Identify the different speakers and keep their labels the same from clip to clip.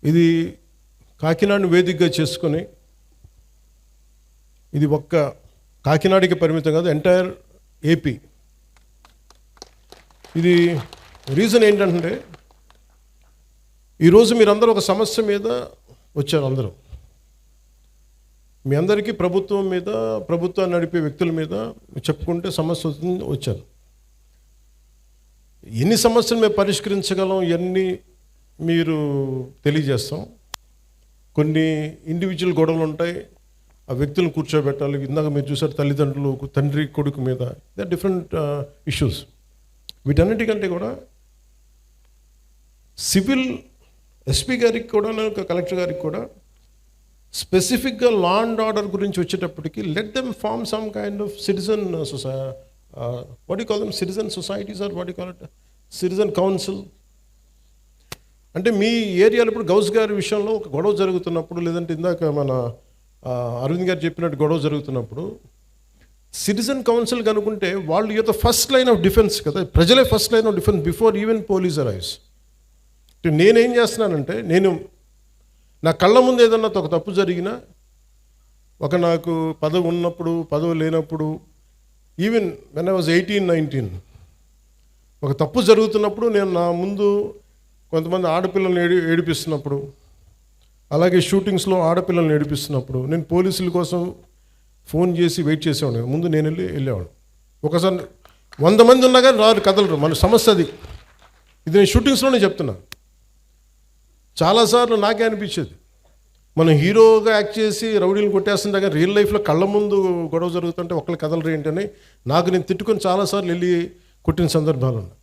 Speaker 1: ఇది కాకినాడను వేదికగా చేసుకొని, ఇది ఒక్క కాకినాడకి పరిమితం కాదు, ఎంటైర్ ఏపీ. ఇది రీజన్ ఏంటంటే, ఈరోజు మీరందరూ ఒక సమస్య మీద వచ్చారు. అందరూ మీ అందరికీ ప్రభుత్వం మీద, ప్రభుత్వాన్ని నడిపే వ్యక్తుల మీద చెప్పుకుంటే సమస్య వచ్చారు. ఎన్ని సమస్యలు మేము పరిష్కరించగలం ఇవన్నీ మీరు తెలియజేస్తాం. కొన్ని ఇండివిజువల్ గొడవలు ఉంటాయి, ఆ వ్యక్తులను కూర్చోబెట్టాలి. ఇందాక మీరు చూసారు తల్లిదండ్రులు, తండ్రి కొడుకు మీద, దే ఆర్ డిఫరెంట్ ఇష్యూస్. వీటన్నిటికంటే కూడా సివిల్ ఎస్పీ గారికి కూడా, కలెక్టర్ గారికి కూడా స్పెసిఫిక్గా లా అండ్ ఆర్డర్ గురించి వచ్చేటప్పటికి let them form some kind of citizen what you call them, citizen societies or what you call it, citizen council. అంటే మీ ఏరియాలో ఇప్పుడు గౌస్ గారి విషయంలో ఒక గొడవ జరుగుతున్నప్పుడు, లేదంటే ఇందాక మన అరవింద్ గారు చెప్పినట్టు గొడవ జరుగుతున్నప్పుడు సిటిజన్ కౌన్సిల్ కనుకుంటే వాళ్ళు youth first line of defence కదా, ప్రజలే first line of defence before even police arrives. నేనేం చేస్తున్నానంటే, నేను నా కళ్ళ ముందు ఏదన్నా ఒక తప్పు జరిగినా, ఒక నాకు పదవి ఉన్నప్పుడు, పదవి లేనప్పుడు, ఈవెన్ వెన్ ఐ వాజ్ 18-19 ఒక తప్పు జరుగుతున్నప్పుడు నేను నా ముందు కొంతమంది ఆడపిల్లల్ని ఏడిపిస్తున్నప్పుడు, అలాగే షూటింగ్స్లో ఆడపిల్లల్ని ఏడిపిస్తున్నప్పుడు నేను పోలీసుల కోసం ఫోన్ చేసి వెయిట్ చేసేవాడు. ముందు నేను వెళ్ళేవాడు. ఒకసారి 100 మంది ఉన్నా కానీ రారు, కదలరు. మన సమస్య అది. ఇది నేను షూటింగ్స్లోనే చెప్తున్నా. చాలాసార్లు నాకే అనిపించేది, మనం హీరోగా యాక్ట్ చేసి రౌడీలు కొట్టేస్తుంటే కానీ రియల్ లైఫ్లో కళ్ళ ముందు గొడవ జరుగుతుంటే ఒకళ్ళు కదలరు ఏంటని నాకు నేను తిట్టుకొని చాలాసార్లు వెళ్ళి కొట్టిన సందర్భాలు ఉన్నాయి.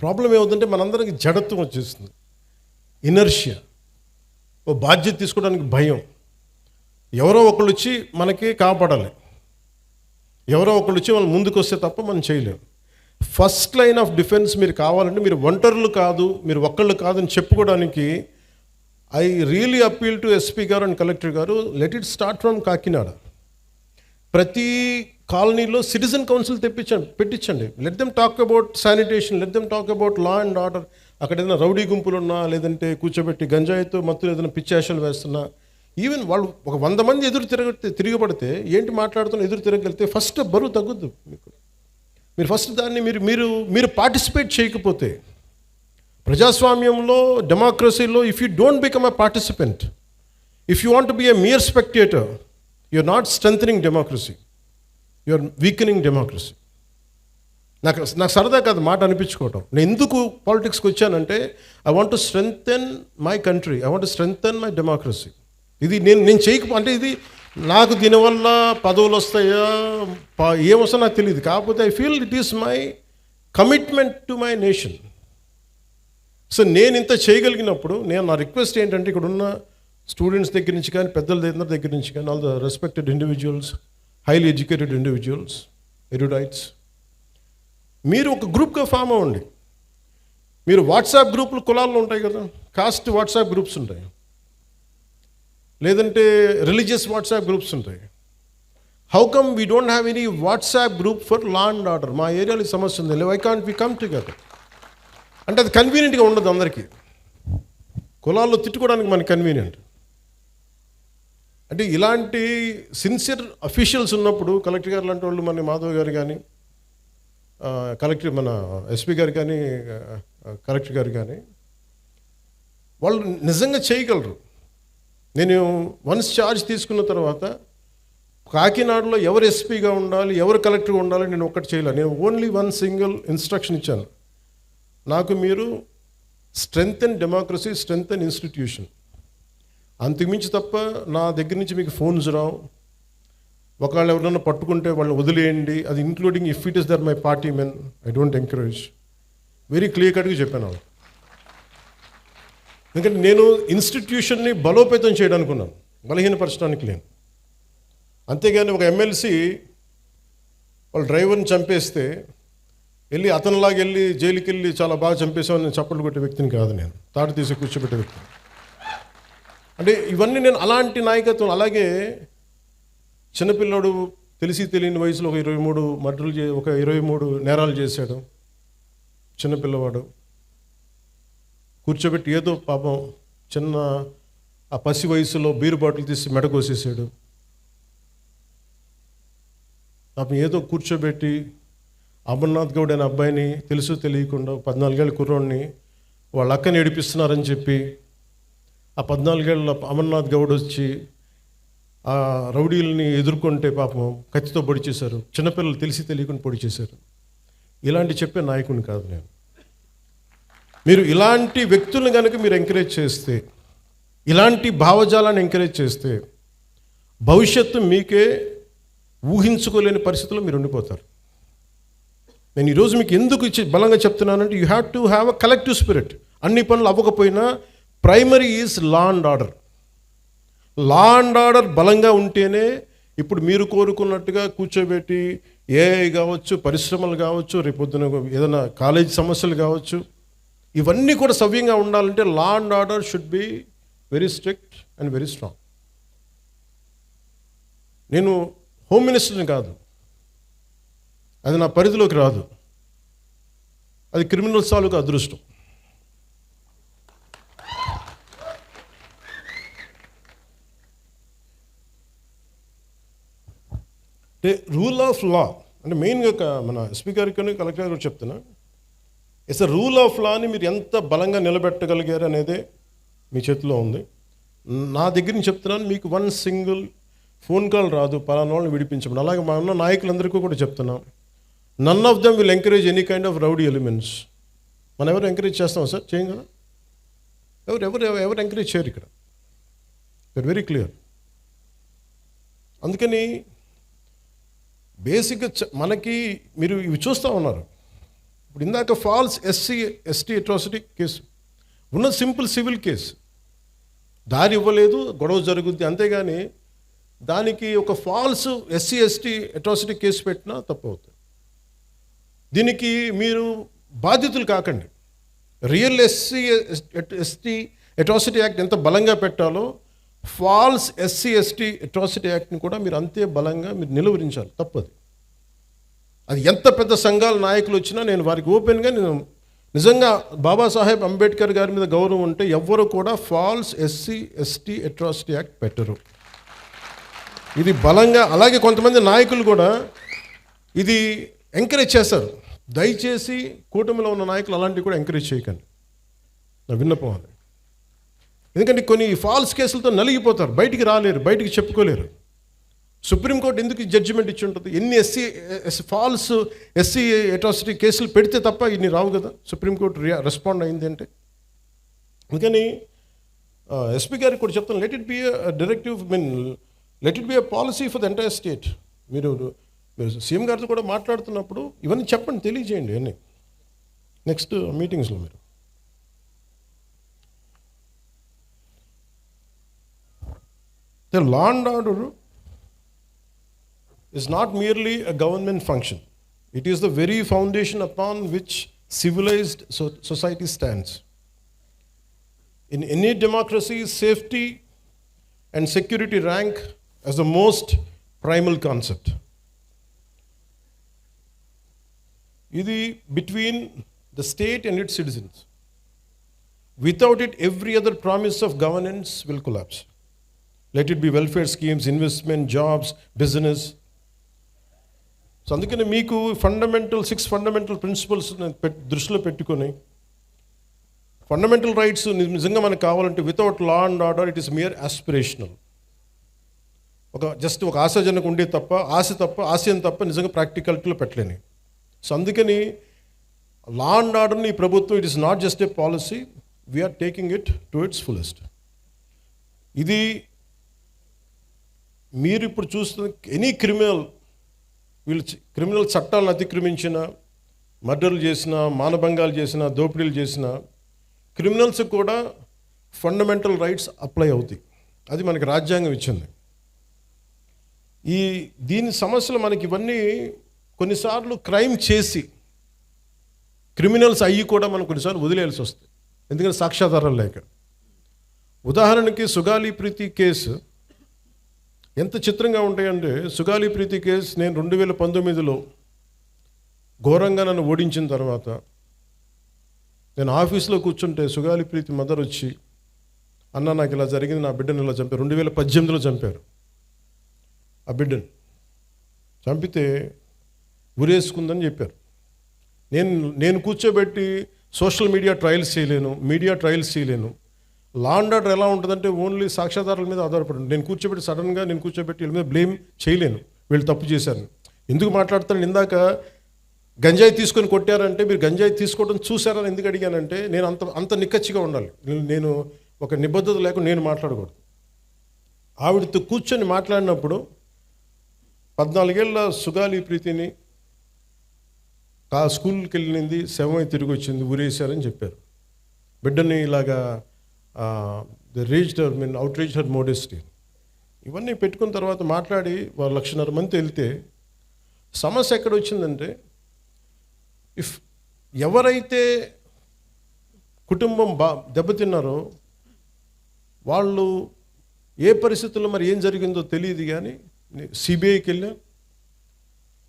Speaker 1: ప్రాబ్లం ఏమవుతుందంటే మనందరికి జడత్వం వచ్చేస్తుంది, ఇనర్షియా, ఓ బాధ్యత తీసుకోవడానికి భయం. ఎవరో ఒకళ్ళు వచ్చి మనకి కాపాడాలి, ఎవరో ఒకళ్ళు వచ్చి వాళ్ళు ముందుకు వస్తే తప్ప మనం చేయలేము. ఫస్ట్ లైన్ ఆఫ్ డిఫెన్స్ మీరు కావాలంటే మీరు ఒంటరులు కాదు, మీరు ఒక్కళ్ళు కాదని చెప్పుకోవడానికి I really appeal to SP garu and collector garu, let it start from Kakinada. ప్రతి కాలనీలో సిటిజన్ కౌన్సిల్ పెట్టించండి. Let them talk about sanitation, let them talk about law and order. అక్కడ ఏదైనా రౌడీ గుంపులు ఉన్నా, లేదంటే కూర్చోబెట్టి గంజాయితో మత్తులు ఏదైనా పిచ్చాషలు వేస్తున్నా, ఈవెన్ వాళ్ళు ఒక 100 మంది తిరగబడితే ఏంటి మాట్లాడుతున్నా ఎదురు తిరగలిగితే ఫస్ట్ బరువు తగ్గుద్దు మీకు. మీరు ఫస్ట్ దాన్ని మీరు పార్టిసిపేట్ చేయకపోతే, ప్రజాస్వామ్యంలో, డెమోక్రసీలో, if you don't become a participant, if you want be a mere spectator, you are not strengthening democracy, you are weakening democracy. నాకు సరదా కాదు మాట అనిపించుకోవటం. నేను ఎందుకు పాలిటిక్స్కి వచ్చానంటే, I want to strengthen my country, I want to strengthen my democracy. ఇది నేను చేయకపోతే, ఇది నాకు దీనివల్ల పదవులు వస్తాయా ఏమొస్తా నాకు తెలియదు. కాకపోతే I feel it is my commitment to my nation. So నేను ఇంత చేయగలిగినప్పుడు నా రిక్వెస్ట్ ఏంటంటే, ఇక్కడ ఉన్న స్టూడెంట్స్ దగ్గర నుంచి కానీ, పెద్దల దగ్గర నుంచి కానీ, all the respected individuals, highly educated individuals, erudites, మీరు ఒక గ్రూప్గా ఫామ్ అవ్వండి. మీరు వాట్సాప్ గ్రూపులు కులాల్లో ఉంటాయి కదా, కాస్ట్ వాట్సాప్ గ్రూప్స్ ఉంటాయి, లేదంటే రిలీజియస్ వాట్సాప్ గ్రూప్స్ ఉంటాయి. How come we don't have any WhatsApp group for law and order? మా ఏరియాలో సమస్య ఉంది, why can't we come together? అంటే అది కన్వీనియంట్గా ఉండదు అందరికీ. కులాల్లో తిట్టుకోవడానికి మనకి కన్వీనియంట్. అంటే ఇలాంటి సిన్సియర్ అఫీషియల్స్ ఉన్నప్పుడు, కలెక్టర్ గారు లాంటి వాళ్ళు, మన మాధవ్ గారు కానీ, కలెక్టర్ మన ఎస్పీ గారు కానీ, కలెక్టర్ గారు కానీ, వాళ్ళు నిజంగా చేయగలరు. నేను వన్స్ ఛార్జ్ తీసుకున్న తర్వాత కాకినాడలో ఎవరు ఎస్పీగా ఉండాలి, ఎవరు కలెక్టర్గా ఉండాలి నేను ఒక్కటి చేయలేను. నేను ఓన్లీ వన్ సింగిల్ ఇన్స్ట్రక్షన్ ఇచ్చాను, నాకు మీరు స్ట్రెంథెన్ డెమోక్రసీ, స్ట్రెంథెన్ ఇన్స్టిట్యూషన్, అంతకుమించి తప్ప నా దగ్గర నుంచి మీకు ఫోన్స్ రావు. ఒకవేళ ఎవరైనా పట్టుకుంటే వాళ్ళని వదిలేయండి, అది including if it is there my party men, I don't encourage. Very clear కట్గా చెప్పాను. ఎందుకంటే నేను ఇన్స్టిట్యూషన్ని బలోపేతం చేయడానికి ఉన్నాను, బలహీనపరచడానికి లేను. అంతేగాని ఒక ఎమ్మెల్సీ వాళ్ళ డ్రైవర్ని చంపేస్తే వెళ్ళి అతనిలాగా వెళ్ళి జైలుకి వెళ్ళి చాలా బాగా చంపేసామని నేను చప్పట్లు కొట్టే వ్యక్తిని కాదు, నేను తాడు తీసి కూర్చోబెట్టే వ్యక్తిని. అంటే ఇవన్నీ నేను అలాంటి నాయకత్వం. అలాగే చిన్నపిల్లాడు తెలిసి తెలియని వయసులో ఒక 23 మర్డర్లు ఒక 23 నేరాలు చేశాడు చిన్నపిల్లవాడు. కూర్చోబెట్టి ఏదో పాపం చిన్న ఆ పసి వయసులో బీరు బాటిల్ తీసి మెడకోసేసాడు. పాపం ఏదో కూర్చోబెట్టి అమర్నాథ్ గౌడ్ అనే అబ్బాయిని తెలుసు తెలియకుండా 14 ఏళ్ళ కుర్రోడిని వాళ్ళ అక్కని ఏడిపిస్తున్నారని చెప్పి ఆ 14 ఏళ్ళ అమర్నాథ్ గౌడ్ వచ్చి ఆ రౌడీలని ఎదుర్కొంటే పాపం కత్తితో పొడి చేశారు. చిన్నపిల్లలు తెలిసి తెలియకుండా పొడి చేశారు. ఇలాంటి చెప్పే నాయకుని కాదు నేను. మీరు ఇలాంటి వ్యక్తులను కనుక మీరు ఎంకరేజ్ చేస్తే, ఇలాంటి భావజాలాన్ని ఎంకరేజ్ చేస్తే భవిష్యత్తు మీకే ఊహించుకోలేని పరిస్థితుల్లో మీరు ఉండిపోతారు. నేను ఈరోజు మీకు ఎందుకు బలంగా చెప్తున్నానంటే, you have to have a collective spirit. అన్ని పనులు అవ్వకపోయినా primary is law and order. Law and order బలంగా ఉంటేనే ఇప్పుడు మీరు కోరుకున్నట్టుగా కూర్చోబెట్టి ఏఐ కావచ్చు, పరిశ్రమలు కావచ్చు, రేపొద్దున ఏదైనా కాలేజీ సమస్యలు కావచ్చు, ఇవన్నీ కూడా సవ్యంగా ఉండాలంటే లా and order should be very strict and very strong. నేను హోమ్ మినిస్టర్ని కాదు, అది నా పరిధిలోకి రాదు. అది క్రిమినల్స్ తాలూకు అదృష్టం. అంటే రూల్ ఆఫ్ లా అంటే మెయిన్గా మన ఎస్పీ గారికి కలెక్టర్ గారు చెప్తున్నా, ఇట్స్ అ రూల్ ఆఫ్ లాని మీరు ఎంత బలంగా నిలబెట్టగలిగారు అనేదే మీ చేతిలో ఉంది. నా దగ్గర నుంచి చెప్తున్నాను, మీకు 1 సింగిల్ ఫోన్ కాల్ రాదు పలానా వాళ్ళని విడిపించమని. అలాగే మా ఉన్న నాయకులందరికీ కూడా చెప్తున్నాం, none of them will encourage any kind of rowdy elements. మనం ఎవరు ఎంకరేజ్ చేస్తాం సార్? చేయం కదా. ఎవరు ఎంకరేజ్ చేయరు ఇక్కడ. That very clear. అందుకని బేసిక్గా మనకి మీరు ఇవి చూస్తూ ఉన్నారు. ఇప్పుడు ఇందాక ఫాల్స్ ఎస్టీ అట్రాసిటీ కేసు ఉన్న సింపుల్ సివిల్ కేసు, దారి ఇవ్వలేదు, గొడవ జరుగుద్ది, అంతేగాని దానికి ఒక ఫాల్స్ ఎస్టీ అట్రాసిటీ కేసు పెట్టినా తప్పు అవుతుంది. దీనికి మీరు బాధితులు కాకండి. రియల్ ఎస్టీ అట్రాసిటీ యాక్ట్ ఎంత బలంగా పెట్టాలో ఫాల్స్ ఎస్టీ అట్రాసిటీ యాక్ట్ని కూడా మీరు అంతే బలంగా మీరు నిలువరించాలి. తప్పది. అది ఎంత పెద్ద సంఘాల నాయకులు వచ్చినా నేను వారికి ఓపెన్గా నేను నిజంగా బాబాసాహెబ్ అంబేద్కర్ గారి మీద గౌరవం ఉంటే ఎవ్వరు కూడా ఫాల్స్ ఎస్టీ అట్రాసిటీ యాక్ట్ పెట్టరు. ఇది బలంగా, అలాగే కొంతమంది నాయకులు కూడా ఇది ఎంకరేజ్ చేస్తారు. దయచేసి కూటమిలో ఉన్న నాయకులు అలాంటివి కూడా ఎంకరేజ్ చేయకండి, నా విన్నపం అది. ఎందుకంటే కొన్ని ఫాల్స్ కేసులతో నలిగిపోతారు, బయటికి రాలేరు, బయటికి చెప్పుకోలేరు. సుప్రీంకోర్టు ఎందుకు జడ్జిమెంట్ ఇచ్చి ఉంటుంది? ఎన్ని ఫాల్స్ ఎస్సీ అట్రాసిటీ కేసులు పెడితే తప్ప ఇన్ని రావు కదా. సుప్రీంకోర్టు రెస్పాండ్ అయింది అంటే. అందుకని ఎస్పీ గారికి కూడా చెప్తాను, let it be directive, let it be a policy for the entire state. మీరు సీఎం గారితో కూడా మాట్లాడుతున్నప్పుడు ఇవన్నీ చెప్పండి, తెలియజేయండి అన్నీ నెక్స్ట్ మీటింగ్స్లో. మీరు the law and order is not merely a government function. It is the very foundation upon which civilized society stands. In any democracy, safety and security rank as the most primal concept. Idi between the state and its citizens. Without it, every other promise of governance will collapse. Let it be welfare schemes, investment, jobs, business. So అందుకని మీకు 6 fundamental principles దృష్టిలో పెట్టుకొని, fundamental rights నిజంగా మనకు కావాలంటే without law and order it is mere aspirational. Just ఒక ఆశాజనకు ఉండే తప్ప, ఆశయం తప్ప నిజంగా ప్రాక్టికాలిటీలో పెట్టలేని. సో అందుకని లా అండ్ ఆర్డర్ని ఈ ప్రభుత్వం, it is not just a policy, we are taking it to its fullest. ఇది మీరు ఇప్పుడు చూస్తున్న ఎనీ క్రిమినల్ చట్టాలను అతిక్రమించిన, మర్డర్లు చేసిన, మానభంగాలు చేసిన, దోపిడీలు చేసిన క్రిమినల్స్ కూడా ఫండమెంటల్ రైట్స్ అప్లై అవుతాయి. అది మనకి రాజ్యాంగం ఇచ్చింది. దీని సమస్యలు మనకి ఇవన్నీ కొన్నిసార్లు క్రైమ్ చేసి క్రిమినల్స్ అయ్యి కూడా మనం కొన్నిసార్లు వదిలేయాల్సి వస్తుంది, ఎందుకంటే సాక్ష్యాధారాలు లేక. ఉదాహరణకి సుగాలి ప్రీతి కేసు ఎంత చిత్రంగా ఉంటాయంటే, సుగాలి ప్రీతి కేసు నేను 2019లో ఘోరంగా నన్ను ఓడించిన తర్వాత నేను ఆఫీస్లో కూర్చుంటే సుగాలి ప్రీతి మదర్ వచ్చి అన్న నాకు ఇలా జరిగింది, నా బిడ్డను ఇలా చంపారు. 2018లో చంపారు ఆ బిడ్డను. చంపితే ఉరేసుకుందని చెప్పారు. నేను కూర్చోబెట్టి సోషల్ మీడియా ట్రయల్స్ చేయలేను. లా అండ్ ఆర్డర్ ఎలా ఉంటుందంటే ఓన్లీ సాక్ష్యాధారాల మీద ఆధారపడి నేను కూర్చోబెట్టి వీళ్ళ మీద బ్లేమ్ చేయలేను. వీళ్ళు తప్పు చేశారు. ఎందుకు మాట్లాడతాను? ఇందాక గంజాయి తీసుకొని కొట్టారంటే మీరు గంజాయి తీసుకోవడం చూసారని ఎందుకు అడిగానంటే నేను అంత నిక్కచ్చిగా ఉండాలి. నేను ఒక నిబద్ధత లేకుండా నేను మాట్లాడకూడదు. ఆవిడతో కూర్చొని మాట్లాడినప్పుడు 14 ఏళ్ళ సుగాలి ప్రీతిని స్కూల్కి వెళ్ళింది, శవమై తిరిగి వచ్చింది, ఊరేశారని చెప్పారు. బిడ్డని ఇలాగా అవుట్ రీచ్ హర్ మోడెస్టీ ఇవన్నీ పెట్టుకున్న తర్వాత మాట్లాడి వాళ్ళు 1,50,000 మంది వెళ్తే సమస్య ఎక్కడ వచ్చిందంటే, ఎవరైతే కుటుంబం దెబ్బతిన్నారో వాళ్ళు ఏ పరిస్థితుల్లో మరి ఏం జరిగిందో తెలియదు. కానీ సిబిఐకి వెళ్ళా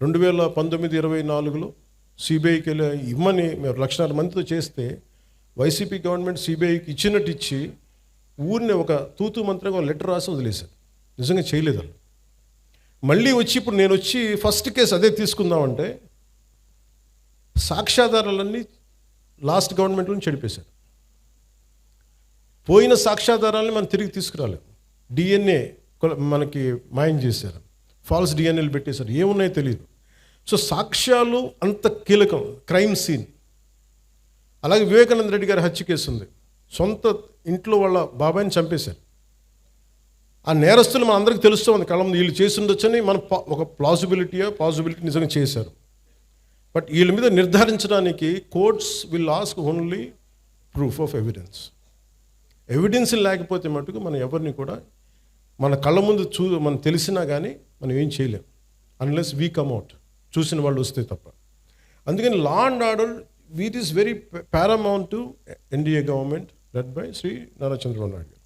Speaker 1: 2019-24లో సిబిఐకి వెళ్ళా ఇమ్మని మేము 1,00,000 మందితో చేస్తే వైసీపీ గవర్నమెంట్ సిబిఐకి ఇచ్చినట్టు ఇచ్చి ఊరిని ఒక తూతూ మంత్రంగా లెటర్ రాసి వదిలేశారు. నిజంగా చేయలేదు వాళ్ళు. మళ్ళీ వచ్చి ఇప్పుడు నేను వచ్చి ఫస్ట్ కేసు అదే తీసుకుందామంటే సాక్ష్యాధారాలన్నీ లాస్ట్ గవర్నమెంట్ నుంచి చెడిపేశారు. పోయిన సాక్ష్యాధారాలని మనం తిరిగి తీసుకురాలేదు. డిఎన్ఏ మనకి మాయం చేశారు, ఫాల్స్ డిఎన్ఏలు పెట్టేశారు, ఏమున్నాయో తెలియదు. సో సాక్ష్యాలు అంత కీలకం. Crime scene. అలాగే వివేకానంద రెడ్డి గారి హత్య కేసు ఉంది. సొంత ఇంట్లో వాళ్ళ బాబాయిని చంపేశారు. ఆ నేరస్తులు మన అందరికీ తెలుస్తూ ఉంది, కళ్ళ ముందు వీళ్ళు చేసి ఉండొచ్చని మనం ఒక పాసిబిలిటీ నిజంగా చేశారు. బట్ వీళ్ళ మీద నిర్ధారించడానికి courts will ask only proof of evidence. Evidence లేకపోతే మటుకు మనం ఎవరిని కూడా మన కళ్ళ ముందు మనం తెలిసినా కానీ మనం ఏం చేయలేం అన్లెస్ వీ కమ్ అవుట్, చూసిన వాళ్ళు వస్తే తప్ప. అందుకని law and order it is very paramount to NDA government led by Shri Nara Chandrababu Naidu garu.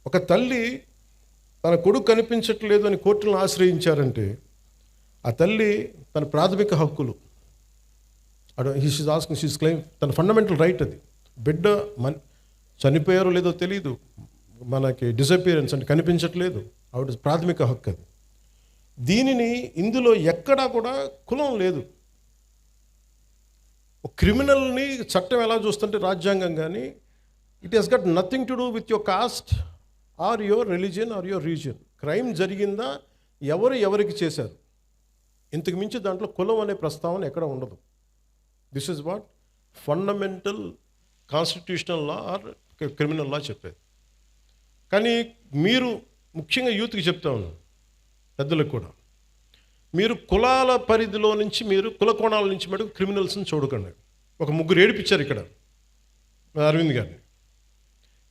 Speaker 1: ఒక తల్లి తన కొడుకు కనిపించట్లేదు అని కోర్టులను ఆశ్రయించారంటే ఆ తల్లి తన ప్రాథమిక హక్కులు షీస్ క్లెయిమ్, తన ఫండమెంటల్ రైట్ అది. బిడ్డ చనిపోయారో లేదో తెలియదు, మనకి డిసపియరెన్స్ అంటే కనిపించట్లేదు, ఆవిడ ప్రాథమిక హక్కు అది. దీనిని ఇందులో ఎక్కడా కూడా కులం లేదు. ఒక క్రిమినల్ని చట్టం ఎలా చూస్తుంటే రాజ్యాంగం కానీ it has got nothing to do with your caste or your religion or your region. Crime జరిగిందా, ఎవరికి చేశారు, ఇంతకు మించి దాంట్లో కులం అనే ప్రస్తావన ఎక్కడ ఉండదు. This is what fundamental constitutional law or criminal law చెప్పేది. కానీ మీరు ముఖ్యంగా యూత్కి చెప్తా ఉన్నాను, పెద్దలకు కూడా, మీరు కులాల పరిధిలో నుంచి మీరు కుల కోణాల నుంచి మటుకు క్రిమినల్స్ని చూడకండి. ఒక ముగ్గురు ఏడిపించారు ఇక్కడ అరవింద్ గారిని.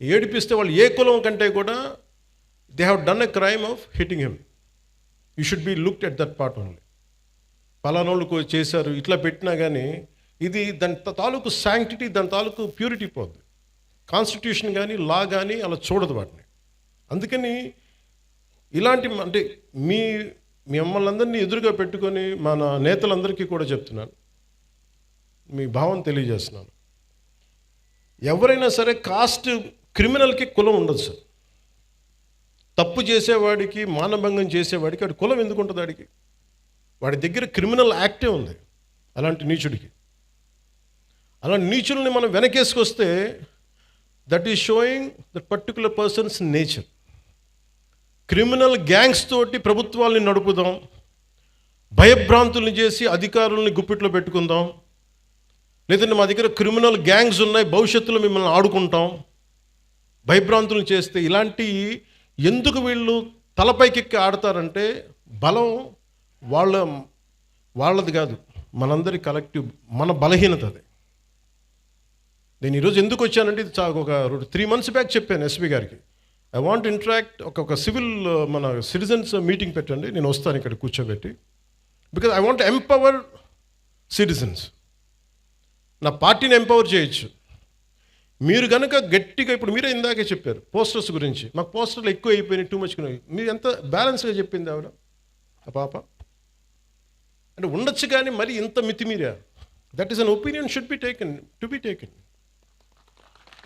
Speaker 1: ఏడిపిస్తే వాళ్ళు ఏ కులం కంటే కూడా they have done a crime of hitting him. You should be looked at that part only. పలానోళ్ళు చేశారు ఇట్లా పెట్టినా కానీ ఇది దాని తాలూకు శాంక్టిటీ, దాని తాలూకు ప్యూరిటీ పోద్ది. కాన్స్టిట్యూషన్ కానీ లా కానీ అలా చూడదు వాటిని. అందుకని ఇలాంటి అంటే మిమ్మల్ని అందరినీ ఎదురుగా పెట్టుకొని మన నేతలందరికీ కూడా చెప్తున్నాను, మీ భావం తెలియజేస్తున్నాను. ఎవరైనా సరే కాస్ట్ క్రిమినల్కి కులం ఉండదు సార్. తప్పు చేసేవాడికి, మానభంగం చేసేవాడికి వాడి కులం ఎందుకు ఉంటుంది? వాడి దగ్గర క్రిమినల్ యాక్టే ఉంది. అలాంటి నీచుడికి, అలాంటి నీచుల్ని మనం వెనకేసుకొస్తే that is showing that particular persons nature. Criminal gangs తోటి ప్రభుత్వాల్ని నడుపుదాం, భయభ్రాంతుల్ని చేసి అధికారుల్ని గుప్పిట్లో పెట్టుకుందాం, లేదంటే మా దగ్గర క్రిమినల్ గ్యాంగ్స్ ఉన్నాయి భవిష్యత్తులో మిమ్మల్ని ఆడుకుంటాం, భయభ్రాంతులను చేస్తే ఇలాంటి ఎందుకు వీళ్ళు తలపైకెక్కి ఆడతారంటే బలం వాళ్ళది కాదు, మనందరి కలెక్టివ్, మన బలహీనత అది. నేను ఈరోజు ఎందుకు వచ్చానంటే ఇది ఒక 3 months బ్యాక్ చెప్పాను ఎస్పీ గారికి, ఐ వాంట్ ఇంటరాక్ట్, ఒక సివిల్ మన సిటిజన్స్ మీటింగ్ పెట్టండి, నేను వస్తాను ఇక్కడ కూర్చోబెట్టి, because I want empower citizens. నా పార్టీని ఎంపవర్ చేయొచ్చు. మీరు కనుక గట్టిగా, ఇప్పుడు మీరే ఇందాకే చెప్పారు పోస్టర్స్ గురించి, మాకు పోస్టర్లు ఎక్కువ అయిపోయినాయి, టూ మచ్. మీరు ఎంత బ్యాలెన్స్గా చెప్పింది ఆవిడ, ఆ పాప. అంటే ఉండొచ్చు కానీ మరి ఇంత మితిమీరా. That is an opinion should be taken, to be taken.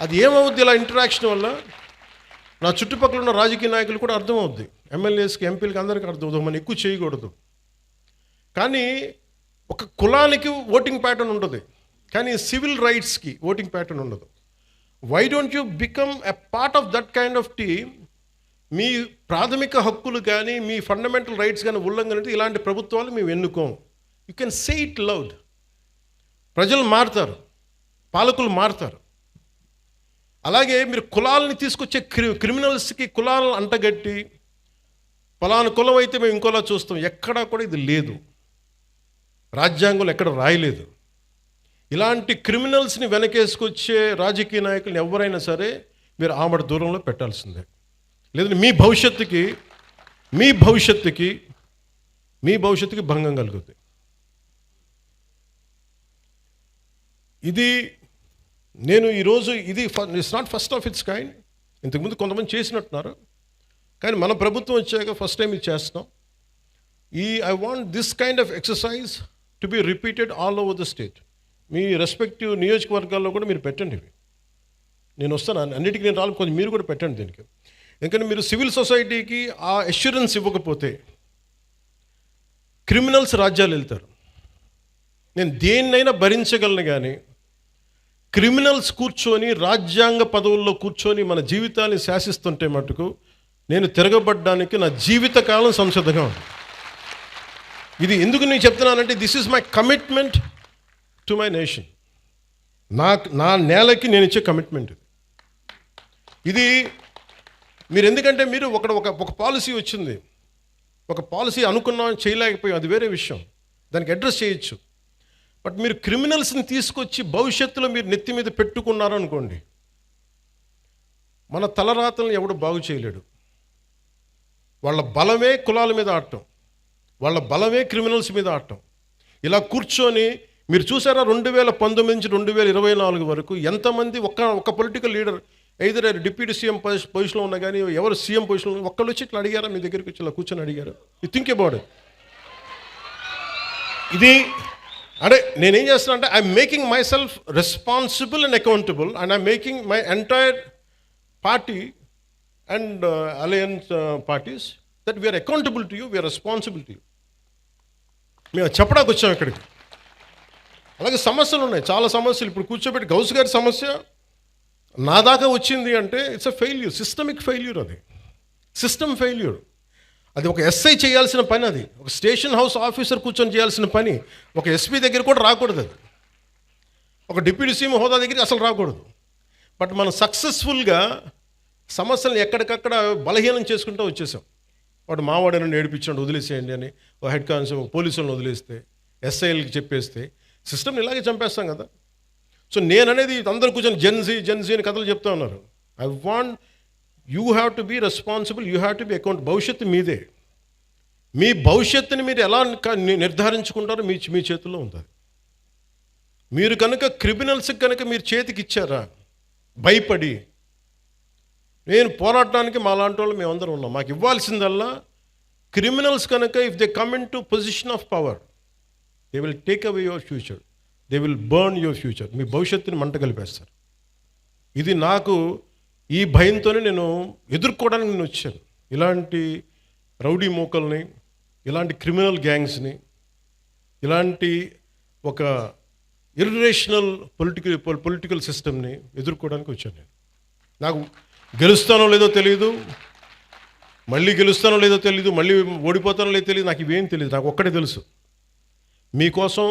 Speaker 1: అది ఏమవుద్ది ఇలా ఇంటరాక్షన్ వల్ల? నా చుట్టుపక్కల ఉన్న రాజకీయ నాయకులు కూడా అర్థమవుద్ది, ఎమ్మెల్యేస్కి ఎంపీలకి అందరికీ అర్థమవుతుంది మనం ఎక్కువ చేయకూడదు. కానీ ఒక కులానికి ఓటింగ్ ప్యాటర్న్ ఉంటుంది, కానీ సివిల్ రైట్స్కి ఓటింగ్ ప్యాటర్న్ ఉండదు. Why don't you become a part of that kind of team? మీ ప్రాథమిక హక్కులు కానీ మీ ఫండమెంటల్ రైట్స్ కానీ ఉల్లంఘన అంటే ఇలాంటి ప్రభుత్వాలు మేము ఎన్నుకోం. You can say it loud. ప్రజలు మారుతారు, పాలకులు మారుతారు. అలాగే మీరు కులాలని తీసుకొచ్చే క్రిమినల్స్కి కులాలను అంటగట్టి పలానా కులం అయితే మేము ఇంకోలా చూస్తాం, ఎక్కడా కూడా ఇది లేదు, రాజ్యాంగంలో ఎక్కడ రాయలేదు. ఇలాంటి క్రిమినల్స్ని వెనకేసుకొచ్చే రాజకీయ నాయకులను ఎవరైనా సరే మీరు ఆమడ దూరంలో పెట్టాల్సిందే, లేదంటే మీ భవిష్యత్తుకి భంగం కలుగుతుంది. ఇది నేను ఈరోజు ఇది it's not first of it's kind. ఇంతకుముందు కొంతమంది చేసినట్టున్నారు, కానీ మన ప్రభుత్వం వచ్చాక ఫస్ట్ టైం ఇది చేస్తున్నాం. I want this kind of exercise to be repeated all over the state. Me respective నియోజకవర్గాల్లో కూడా మీరు పెట్టండి ఇవి. నేను వస్తాను, అన్నిటికీ నేను రాలి, కొంచెం మీరు కూడా పెట్టండి దీనికి. ఎందుకంటే మీరు సివిల్ సొసైటీకి ఆ అష్యూరెన్స్ ఇవ్వకపోతే క్రిమినల్స్ రాజ్యాలు వెళ్తారు. నేను దేన్నైనా భరించగలను, కానీ క్రిమినల్స్ కూర్చొని రాజ్యాంగ పదవుల్లో కూర్చొని మన జీవితాన్ని శాసిస్తుంటే మటుకు నేను తిరగబడ్డానికి నా జీవితకాలం సంసిద్ధంగా ఉంది. ఇది ఎందుకు నేను చెప్తున్నానంటే this is my commitment to my nation. నా నేలకి నేను ఇచ్చే కమిట్మెంట్ ఇది. మీరు ఎందుకంటే మీరు ఒక పాలసీ వచ్చింది, ఒక పాలసీ అనుకున్నాం చేయలేకపోయాం, అది వేరే విషయం, దానికి అడ్రస్ చేయొచ్చు. బట్ మీరు క్రిమినల్స్ని తీసుకొచ్చి భవిష్యత్తులో మీరు నెత్తి మీద పెట్టుకున్నారు అనుకోండి, మన తలరాతలను ఎవడు బాగు చేయలేడు. వాళ్ళ బలమే కులాల మీద ఆడటం, వాళ్ళ బలమే క్రిమినల్స్ మీద ఆడటం. ఇలా కూర్చొని మీరు చూసారా 2019 నుంచి 2024 వరకు ఎంతమంది ఒక political leader either deputy CM పొజిషన్లో ఉన్నా కానీ ఎవరు సీఎం పొజిషన్లో ఒక్కళ్ళు వచ్చి ఇట్లా అడిగారా, మీ దగ్గరికి వచ్చి ఇలా కూర్చొని అడిగారు? You think about it. ఇది అంటే నేనేం చేస్తున్నా అంటే I'm making myself responsible and accountable, and I'm making my entire party and alliance parties that we are accountable to you, we are responsible to you. మేము చెప్పడానికి వచ్చాం ఇక్కడికి. అలాగే సమస్యలు ఉన్నాయి, చాలా సమస్యలు. ఇప్పుడు కూర్చోబెట్టి గౌస్ గారి సమస్య నా దాకా వచ్చింది అంటే it's a failure, systemic failure. అది సిస్టమ్ ఫెయిల్యూర్. అది ఒక ఎస్ఐ చేయాల్సిన పని, అది ఒక స్టేషన్ హౌస్ ఆఫీసర్ కూర్చొని చేయాల్సిన పని. ఒక ఎస్పీ దగ్గర కూడా రాకూడదు, అది ఒక డిప్యూటీ సీఎం హోదా దగ్గరికి అసలు రాకూడదు. బట్ మనం సక్సెస్ఫుల్గా సమస్యలను ఎక్కడికక్కడ బలహీనం చేసుకుంటూ వచ్చేసాం. వాడు మావాడని ఏడిపించండి వదిలేసేయండి అని ఒక హెడ్ కానిస్టేబుల్ పోలీసులను వదిలేస్తే, ఎస్ఐలకి చెప్పేస్తే సిస్టమ్ని ఇలాగే చంపేస్తాం కదా. సో నేననేది అందరూ కూర్చొని జెన్జీ అని కథలు చెప్తా ఉన్నారు. I want you have to be responsible, you have to be account. భవిష్యత్తు మీదే. మీ భవిష్యత్తుని మీరు ఎలా నిర్ధారించుకుంటారో మీ చేతుల్లో ఉంటుంది. మీరు కనుక క్రిమినల్స్కి కనుక మీరు చేతికి ఇచ్చారా భయపడి, నేను పోరాడటానికి మా లాంటి వాళ్ళు మేమందరం ఉన్నాం. మాకు ఇవ్వాల్సిందల్లా క్రిమినల్స్ కనుక if they come in to position of power they will take away your future, they will burn your future. మీ భవిష్యత్తుని మంట కలిపేస్తారు. ఇది నాకు ఈ భయంతోనే నేను ఎదుర్కోవడానికి నేను వచ్చాను. ఇలాంటి రౌడీ మూకల్ని, ఇలాంటి క్రిమినల్ గ్యాంగ్స్ని, ఇలాంటి ఒక ఇర్రేషనల్ పొలిటికల్ సిస్టమ్ని ఎదుర్కోవడానికి వచ్చాను నేను. నాకు గెలుస్తానో లేదో తెలియదు, మళ్ళీ గెలుస్తానో లేదో తెలియదు, మళ్ళీ ఓడిపోతానో లేదో తెలియదు, నాకు ఇవేం తెలియదు. నాకు ఒక్కటే తెలుసు, మీకోసం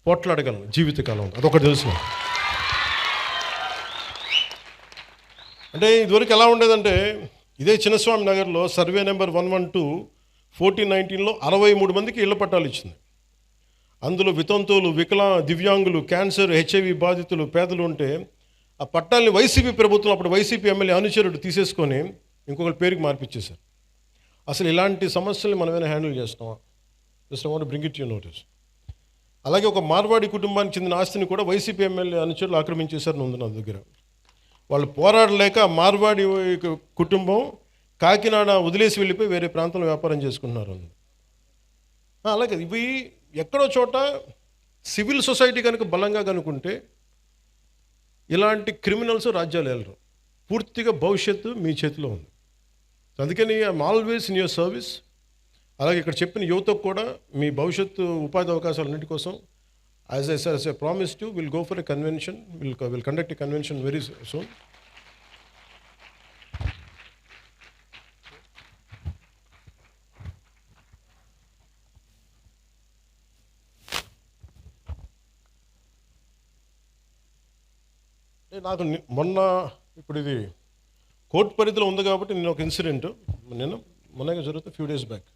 Speaker 1: పోట్లాడగలను జీవితకాలం, అదొకటి తెలుసు. అంటే ఇదివరకు ఎలా ఉండేదంటే ఇదే చిన్నస్వామి నగర్లో సర్వే నెంబర్ 112 1419లో 63 మందికి ఇళ్ల పట్టాలు ఇచ్చింది. అందులో వితంతువులు, దివ్యాంగులు, క్యాన్సర్, హెచ్ఐవి బాధితులు, పేదలు ఉంటే ఆ పట్టాలని వైసీపీ ప్రభుత్వం, అప్పుడు వైసీపీ ఎమ్మెల్యే అనుచరుడు తీసేసుకొని ఇంకొకరి పేరుకి మార్పిచ్చేశారు. అసలు ఇలాంటి సమస్యల్ని మనమేనా హ్యాండిల్ చేస్తున్నామా? Just I want to bring it you notice. అలాగే ఒక మార్వాడి కుటుంబానికి చెందిన ఆస్తిని కూడా వైసీపీ ఎమ్మెల్యే అనుచరులు ఆక్రమించేశారని ఉంది నా దగ్గర. వాళ్ళు పోరాడలేక మార్వాడి కుటుంబం కాకినాడ వదిలేసి వెళ్ళిపోయి వేరే ప్రాంతంలో వ్యాపారం చేసుకుంటున్నారు. అలాగే ఇవి ఎక్కడో చోట సివిల్ సొసైటీ కనుక బలంగా కనుకుంటే ఇలాంటి క్రిమినల్స్ రాజ్యాలు వెళ్ళరు. పూర్తిగా భవిష్యత్తు మీ చేతిలో ఉంది. అందుకని I'm always in your service. అలాగే ఇక్కడ చెప్పిన యువతకు కూడా మీ భవిష్యత్తు ఉపాధి అవకాశాలన్నిటి కోసం as I promised you will go for a convention, will conduct a convention very soon. నాకు మొన్న ఇప్పుడు ఇది కోర్టు పరిధిలో ఉంది కాబట్టి నేను ఒక ఇన్సిడెంట్ మొన్నగా జరుగుతుంది ఫ్యూ డేస్ బ్యాక్.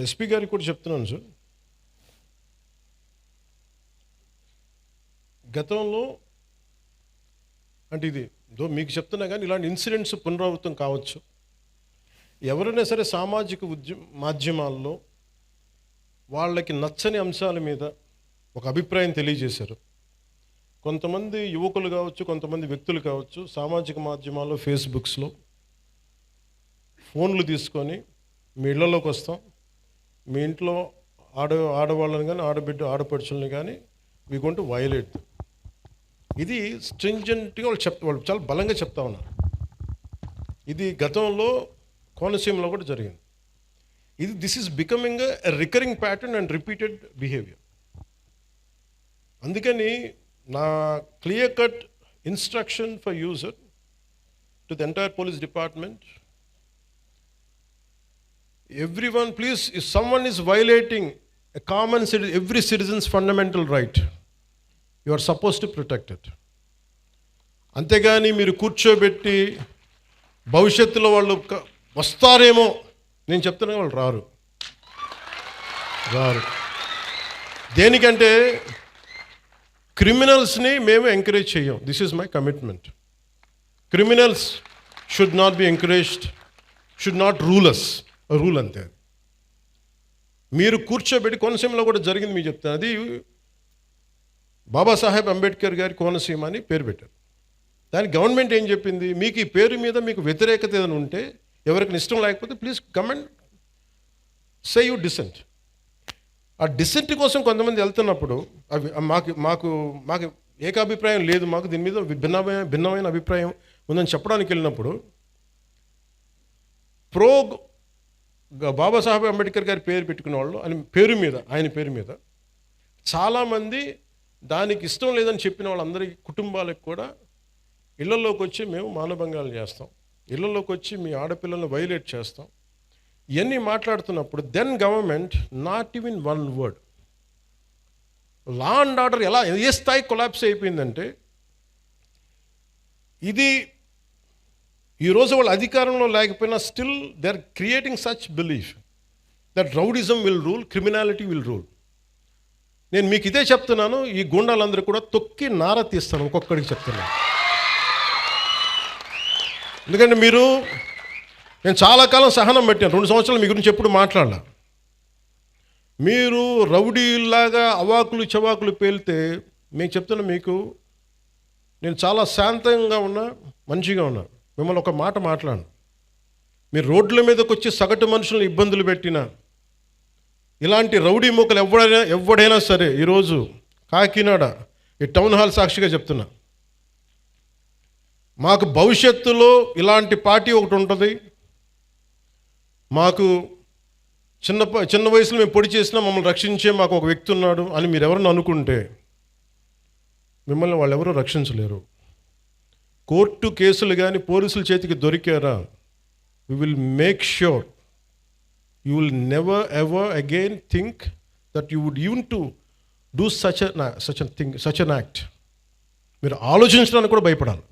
Speaker 1: ఎస్పీ గారికి కూడా చెప్తున్నాను సార్, గతంలో అంటే ఇది మీకు చెప్తున్నా కానీ ఇలాంటి ఇన్సిడెంట్స్ పునరావృతం కావచ్చు. ఎవరైనా సరే సామాజిక మాధ్యమాల్లో వాళ్ళకి నచ్చని అంశాల మీద ఒక అభిప్రాయం తెలియజేశారు. కొంతమంది యువకులు కావచ్చు, కొంతమంది వ్యక్తులు కావచ్చు, సామాజిక మాధ్యమాల్లో ఫేస్బుక్స్లో ఫోన్లు తీసుకొని మీ ఇళ్లలోకి వస్తాం, మీ ఇంట్లో ఆడవాళ్ళని కానీ ఆడపడుచుల్ని కానీ వీ గోయింగ్ టు వయలేట్. ఇది స్ట్రింజెంట్గా వాళ్ళు చాలా బలంగా చెప్తా ఉన్నారు. ఇది గతంలో కోనసీమలో కూడా జరిగింది. This is becoming a recurring pattern and repeated behaviour. అందుకని నా clear cut instruction for user to the entire police department, everyone please, if someone is violating a common every citizen's fundamental right, you are supposed to protect it. అంతేగాని మీరు కూర్చోబెట్టి భవిష్యత్తులో వాళ్ళు వస్తారేమో, నేను చెప్తున్నా వాళ్ళు రారు. దేనికంటే క్రిమినల్స్ని మేము ఎంకరేజ్ చేయం. This is my commitment. Criminals should not be encouraged, should not rule us. Rule అంతే. మీరు కూర్చోబెట్టి కోనసీమలో కూడా జరిగింది మీకు చెప్తాను. అది బాబాసాహెబ్ అంబేద్కర్ గారి కోనసీమ అని పేరు పెట్టారు. దానికి గవర్నమెంట్ ఏం చెప్పింది, మీకు ఈ పేరు మీద మీకు వ్యతిరేకత ఏదైనా ఉంటే, ఎవరికి ఇష్టం లేకపోతే please come and say you dissent. ఆ డిసెంట్ కోసం కొంతమంది వెళ్తున్నప్పుడు అవి మాకు ఏకాభిప్రాయం లేదు, మాకు దీని మీద భిన్నమైన అభిప్రాయం ఉందని చెప్పడానికి వెళ్ళినప్పుడు బాబాసాహెబ్ అంబేద్కర్ గారి పేరు పెట్టుకున్న వాళ్ళు ఆయన పేరు మీద చాలామంది దానికి ఇష్టం లేదని చెప్పిన వాళ్ళందరి కుటుంబాలకు కూడా ఇళ్లలోకి వచ్చి మేము మానభంగాలు చేస్తాం, ఇళ్లలోకి వచ్చి మీ ఆడపిల్లలను వైలేట్ చేస్తాం, ఇవన్నీ మాట్లాడుతున్నప్పుడు then government not even one word. Law and order ఏ స్థాయి కొలాప్స్ అయిపోయిందంటే, ఇది ఈరోజు వాళ్ళు అధికారంలో లేకపోయినా still they are creating such belief that rowdyism will rule, criminality will rule. నేను మీకు ఇదే చెప్తున్నాను, ఈ గుండాలందరూ కూడా తొక్కి నార తీస్తాను, ఒక్కొక్కడికి చెప్తున్నాను. ఎందుకంటే నేను చాలా కాలం సహనం పెట్టాను, 2 సంవత్సరాలు మీ గురించి ఎప్పుడు మాట్లాడలా. మీరు రౌడీలాగా అవాకులు చవాకులు పేలితే మీకు చెప్తున్నా, నేను చాలా శాంతంగా ఉన్నా, మంచిగా ఉన్నా. మిమ్మల్ని ఒక మాట మాట్లాడను. మీరు రోడ్ల మీదకి వచ్చి సగటు మనుషులను ఇబ్బందులు పెట్టినా, ఇలాంటి రౌడీ మూకలు ఎవడైనా సరే, ఈరోజు కాకినాడ ఈ టౌన్ హాల్ సాక్షిగా చెప్తున్నా, మాకు భవిష్యత్తులో ఇలాంటి పార్టీ ఒకటి ఉంటుంది. మాకు చిన్న వయసులో మేము పొడి చేసినా మమ్మల్ని రక్షించే మాకు ఒక వ్యక్తి ఉన్నాడు అని మీరు ఎవరన్నా అనుకుంటే, మిమ్మల్ని వాళ్ళు ఎవరూ రక్షించలేరు. కోర్టు కేసులు కానీ పోలీసుల చేతికి దొరికారా, we will make sure you will never ever again think that you would even to do such an act. మీరు ఆలోచించడానికి కూడా భయపడాలి.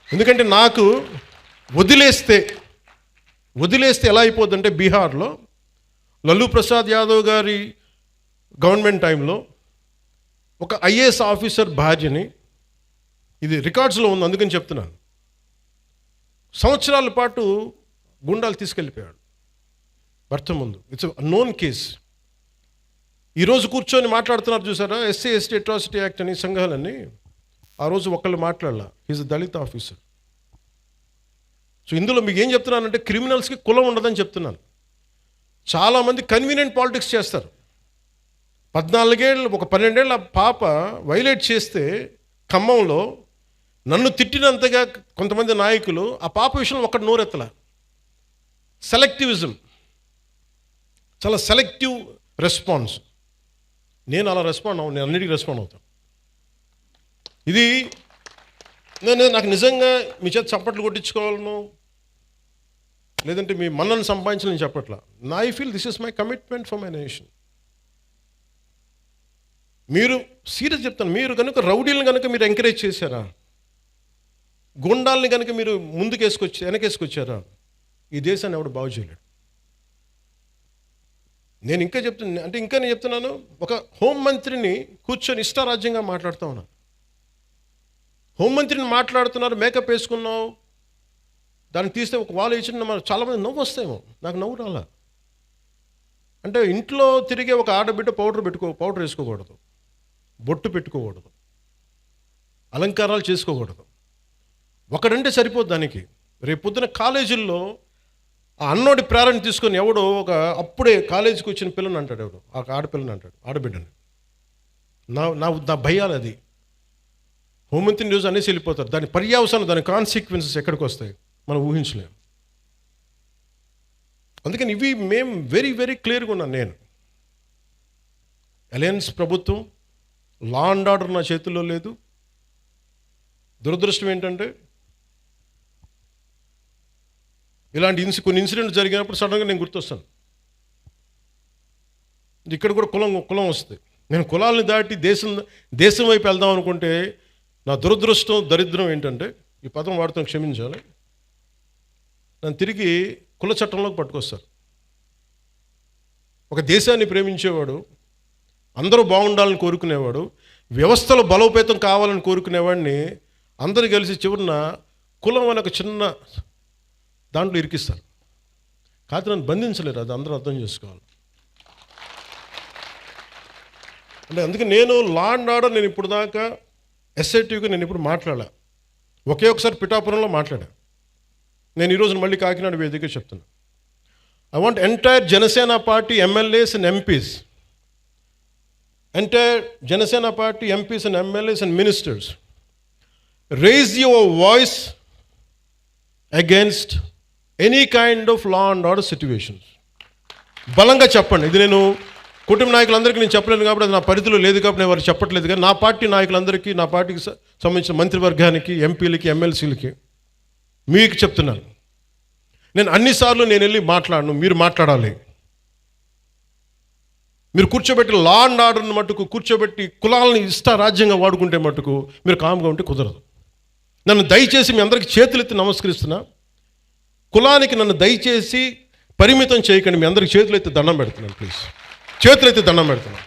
Speaker 1: ఎందుకంటే నాకు వదిలేస్తే ఎలా అయిపోద్దంటే, బీహార్లో లల్లూ ప్రసాద్ యాదవ్ గారి గవర్నమెంట్ టైంలో ఒక ఐఏఎస్ ఆఫీసర్ భార్యని, ఇది రికార్డ్స్లో ఉంది అందుకని చెప్తున్నాను, సంవత్సరాల పాటు గుండాలు తీసుకెళ్ళిపోయాడు భర్త ముందు. It's known case. ఈరోజు కూర్చొని మాట్లాడుతున్నారు చూసారా, ఎస్సీ ఎస్టీ అట్రాసిటీ యాక్ట్ అని సంఘాలన్నీ. ఆ రోజు ఒకళ్ళు మాట్లాడాల, ఈజ్ దళిత ఆఫీసర్. సో ఇందులో మీకు ఏం చెప్తున్నానంటే, క్రిమినల్స్కి కులం ఉండదని చెప్తున్నాను. చాలామంది కన్వీనియంట్ పాలిటిక్స్ చేస్తారు. 14 ఏళ్ళు, ఒక 12 ఏళ్ళ పాప వైలేట్ చేస్తే ఖమ్మంలో నన్ను తిట్టినంతగా కొంతమంది నాయకులు ఆ పాప విషయంలో ఒక్కటి నోరెత్తల. సెలెక్టివిజం, చాలా సెలెక్టివ్ రెస్పాన్స్. నేను అలా రెస్పాండ్ అవ్వను, నేను అన్నిటికీ రెస్పాండ్ అవుతాను. ఇది నాకు నిజంగా మీ చేత చప్పట్లు కొట్టించుకోవాలను, లేదంటే మీ మన్నను సంపాదించాలని నేను చెప్పట్లా. I feel this is my commitment for my nation. మీరు సీరియస్ చెప్తాను, మీరు కనుక రౌడీలను కనుక మీరు ఎంకరేజ్ చేశారా, గుండాల్ని కనుక మీరు వెనకేసుకొచ్చారా, ఈ దేశాన్ని ఎవడు బాగు చేయలేడు. నేను చెప్తున్నాను, ఒక హోంమంత్రిని కూర్చొని ఇష్టారాజ్యంగా మాట్లాడుతూ ఉన్నాను. హోంమంత్రిని మాట్లాడుతున్నారు, మేకప్ వేసుకున్నావు, దాన్ని తీస్తే ఒక వాళ్ళు ఇచ్చిన చాలామంది నవ్వు వస్తాయేమో, నాకు నవ్వు రాలా. అంటే ఇంట్లో తిరిగే ఒక ఆడబిడ్డ పౌడర్ వేసుకోకూడదు, బొట్టు పెట్టుకోకూడదు, అలంకారాలు చేసుకోకూడదు. ఒకడంటే సరిపోద్ది దానికి. రేపు పొద్దున కాలేజీల్లో ఆ అన్నోడి ప్రేరణ తీసుకొని ఎవడో ఒక అప్పుడే కాలేజీకి వచ్చిన పిల్లని అంటాడు, ఎవడు ఆ ఆడపిల్లని అంటాడు, ఆడబిడ్డని. నా భయాలు అది. హోంమంత్రిని రోజు అనేసి వెళ్ళిపోతారు. దాని పర్యావసానం, దాని కాన్సిక్వెన్సెస్ ఎక్కడికి వస్తాయి మనం ఊహించలేము. అందుకని ఇవి మేము వెరీ వెరీ క్లియర్గా ఉన్నాను. నేను అలయన్స్ ప్రభుత్వం, లా అండ్ ఆర్డర్ నా చేతుల్లో లేదు. దురదృష్టం ఏంటంటే, ఇలాంటి కొన్ని ఇన్సిడెంట్ జరిగినప్పుడు సడన్గా నేను గుర్తొస్తాను. ఇక్కడ కూడా కులం వస్తుంది. నేను కులాలను దాటి దేశం వైపు వెళ్దాం అనుకుంటే, నా దురదృష్టం దరిద్రం ఏంటంటే, ఈ పదం వాడుతాం, క్షమించాలి, నన్ను తిరిగి కుల చట్టంలోకి పట్టుకొస్తారు. ఒక దేశాన్ని ప్రేమించేవాడు, అందరూ బాగుండాలని కోరుకునేవాడు, వ్యవస్థలో బలోపేతం కావాలని కోరుకునేవాడిని అందరూ కలిసి చివరిన కులం అనే ఒక చిన్న దాంట్లో ఇరికిస్తారు. కాకపోతే నన్ను బంధించలేరు, అది అందరూ అర్థం చేసుకోవాలి. అంటే అందుకే నేను లా అండ్ ఆర్డర్, నేను ఇప్పుడు దాకా ఎస్ఐటీగా నేను ఇప్పుడు మాట్లాడా. ఒకసారి పిఠాపురంలో మాట్లాడా. నేను ఈరోజు మళ్ళీ కాకినాడ వేదికగా చెప్తున్నా. I want entire Janasena party MLAs and MPs, entire Janasena party MPs and MLAs and ministers, raise your voice against any kind of law and order situations. బలంగా చెప్పండి. ఇది నేను కుటుంబ నాయకులందరికీ నేను చెప్పలేను కాబట్టి, అది నా పరిధిలో లేదు కాబట్టి నేను వారు చెప్పట్లేదు. కానీ నా పార్టీ నాయకులందరికీ, నా పార్టీకి సంబంధించిన మంత్రివర్గానికి, ఎంపీలకి, ఎమ్మెల్సీలకి మీకు చెప్తున్నాను, నేను అన్నిసార్లు నేను వెళ్ళి మాట్లాడను, మీరు మాట్లాడాలి. మీరు కూర్చోబెట్టి లా అండ్ ఆర్డర్ని మట్టుకు కూర్చోబెట్టి కులాలని రాజ్యంగా వాడుకుంటే మట్టుకు మీరు కామ్గా ఉంటే కుదరదు. నన్ను దయచేసి మీ అందరికీ చేతులెత్తి నమస్కరిస్తున్నా. కులానికి నన్ను దయచేసి పరిమితం చేయకండి. మీ అందరికీ చేతులెత్తి దండం పెడుతున్నాను. ప్లీజ్ చేతులెత్తి దండం పెడుతున్నాను.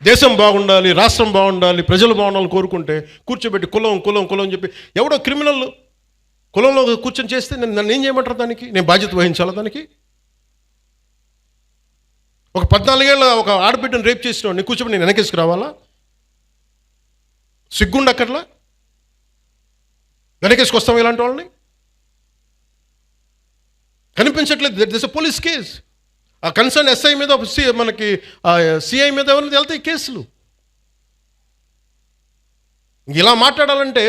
Speaker 1: దేశం బాగుండాలి, రాష్ట్రం బాగుండాలి, ప్రజలు బాగుండాలని కోరుకుంటే కూర్చోబెట్టి కులం అని చెప్పి ఎవడో క్రిమినల్ కులంలో కూర్చొని చేస్తే నన్ను ఏం చేయమంటారు? దానికి నేను బాధ్యత వహించాలా? దానికి ఒక 14 ఏళ్ళ ఒక ఆడబిడ్డను రేప్ చేసిన వాడిని కూర్చోబెట్టి నేను వెనకేసుకు రావాలా? సిగ్గుండక్కర్లా? వెనకేసుకొస్తాం ఇలాంటి వాళ్ళని? కనిపించట్లేదు. This a police case. ఆ కన్సర్న్ ఎస్ఐ మీద, మనకి సిఐ మీద ఎవరైనా వెళ్తాయి కేసులు. ఇలా మాట్లాడాలంటే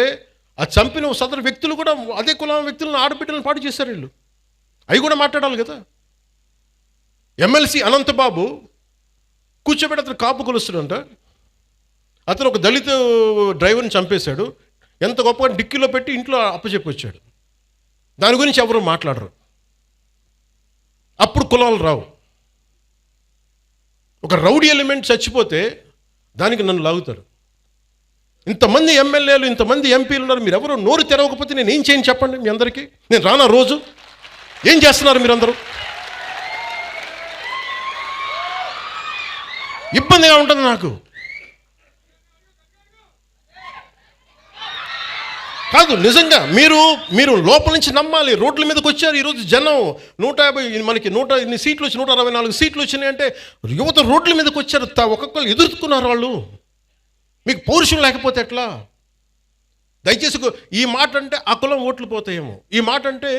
Speaker 1: ఆ చంపిన సదరు వ్యక్తులు కూడా అదే కులం వ్యక్తులను, ఆడబిడ్డలను పాటు చేశారు వీళ్ళు. అవి కూడా మాట్లాడాలి కదా. ఎమ్మెల్సీ అనంతబాబు కూర్చోబెట్టి అతను కాపు కొలుస్తాడంట. అతను ఒక దళిత డ్రైవర్ని చంపేశాడు. ఎంత గొప్పగా డిక్కీలో పెట్టి ఇంట్లో అప్పచెప్పి వచ్చాడు. దాని గురించి ఎవరు మాట్లాడరు. అప్పుడు కులాలు రావు. ఒక రౌడీ ఎలిమెంట్ చచ్చిపోతే దానికి నన్ను లాగుతారు. ఇంతమంది ఎమ్మెల్యేలు, ఇంతమంది ఎంపీలు ఉన్నారు, మీరు ఎవరు నోరు తెరవకపోతే నేను ఏం చేయను చెప్పండి? మీ అందరికీ నేను రానా? రోజు ఏం చేస్తున్నారు మీరందరూ? ఇబ్బందిగా ఉంటుంది నాకు. కాదు, నిజంగా మీరు లోపల నుంచి నమ్మాలి. రోడ్ల మీదకి వచ్చారు ఈరోజు జనం 150, మనకి 100 ఇన్ని సీట్లు వచ్చి 164 సీట్లు వచ్చినాయి అంటే యువత రోడ్ల మీదకి వచ్చారు. ఒక్కొక్కరు ఎదుర్కొన్నారు. వాళ్ళు మీకు పౌరుషం లేకపోతే ఎట్లా? దయచేసి ఈ మాట అంటే ఆ కులం ఓట్లు పోతాయేమో, ఈ మాట అంటే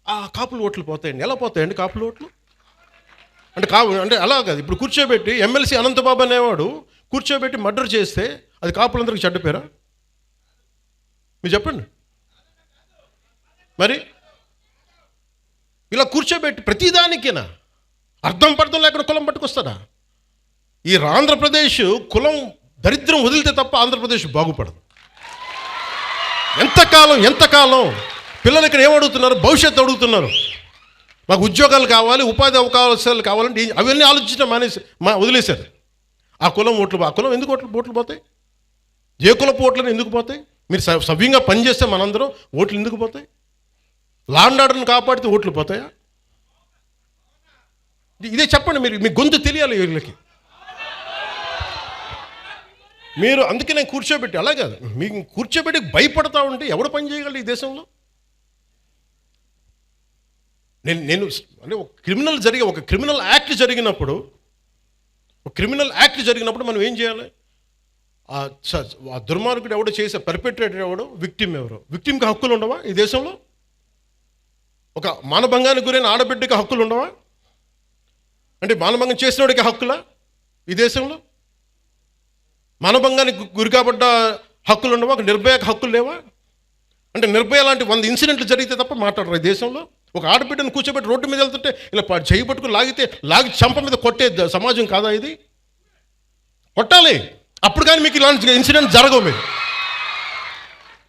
Speaker 1: ఆ కాపులు ఓట్లు పోతాయండి. ఎలా పోతాయండి కాపులు ఓట్లు? అంటే అలా కాదు. ఇప్పుడు కూర్చోబెట్టి ఎమ్మెల్సీ అనంతబాబు అనేవాడు కూర్చోబెట్టి మర్డర్ చేస్తే అది కాపులందరికీ చెడ్డ పేరా? మీరు చెప్పండి. మరి ఇలా కూర్చోబెట్టి ప్రతిదానికేనా అర్థం పర్థం లేకుండా కులం పట్టుకొస్తాడా? ఈ ఆంధ్రప్రదేశ్ కులం దరిద్రం వదిలితే తప్ప ఆంధ్రప్రదేశ్ బాగుపడదు. ఎంతకాలం పిల్లలు ఇక్కడ ఏమడుగుతున్నారు? భవిష్యత్తు అడుగుతున్నారు. మాకు ఉద్యోగాలు కావాలి, ఉపాధి అవకాశాలు కావాలంటే అవన్నీ ఆలోచించడం వదిలేశారు. ఆ కులం ఎందుకు ఓట్లు పోతాయి? ఏ కులపు ఓట్లను ఎందుకు పోతాయి? మీరు సవ్యంగా పనిచేస్తే మనందరం ఓట్లు ఎందుకు పోతాయి? లా అండ్ ఆర్డర్ని కాపాడితే ఓట్లు పోతాయా? ఇదే చెప్పండి. మీ గొంతు తెలియాలి వీళ్ళకి. మీరు అందుకే నేను కూర్చోబెట్టి అలా కాదు, మీకు కూర్చోబెట్టి భయపడతా ఉంటే ఎవడు పని చేయగలడు ఈ దేశంలో? నేను అంటే ఒక క్రిమినల్ యాక్ట్ జరిగినప్పుడు మనం ఏం చేయాలి? ఆ దుర్మార్గుడు ఎవడో చేసే పర్పెట్రేటర్ ఎవడో, విక్టిమ్కి హక్కులు ఉండవా ఈ దేశంలో? ఒక మానభంగానికి గురైన ఆడబిడ్డకి హక్కులు ఉండవా? అంటే మానభంగం చేసినోడికి హక్కులా ఈ దేశంలో? మానభంగానికి గురి కాబడ్డ హక్కులు ఉండవా? ఒక నిర్భయకు హక్కులు లేవా? అంటే నిర్భయ లాంటి 100 ఇన్సిడెంట్లు జరిగితే తప్ప మాట్లాడరు ఈ దేశంలో. ఒక ఆడబిడ్డను కూర్చోబెట్టి రోడ్డు మీద వెళ్తుంటే ఇలా చేయి పట్టుకుని లాగి చంప మీద కొట్టే సమాజం కాదా ఇది? కొట్టాలి. అప్పుడు కానీ మీకు ఇలాంటి ఇన్సిడెంట్ జరగవు.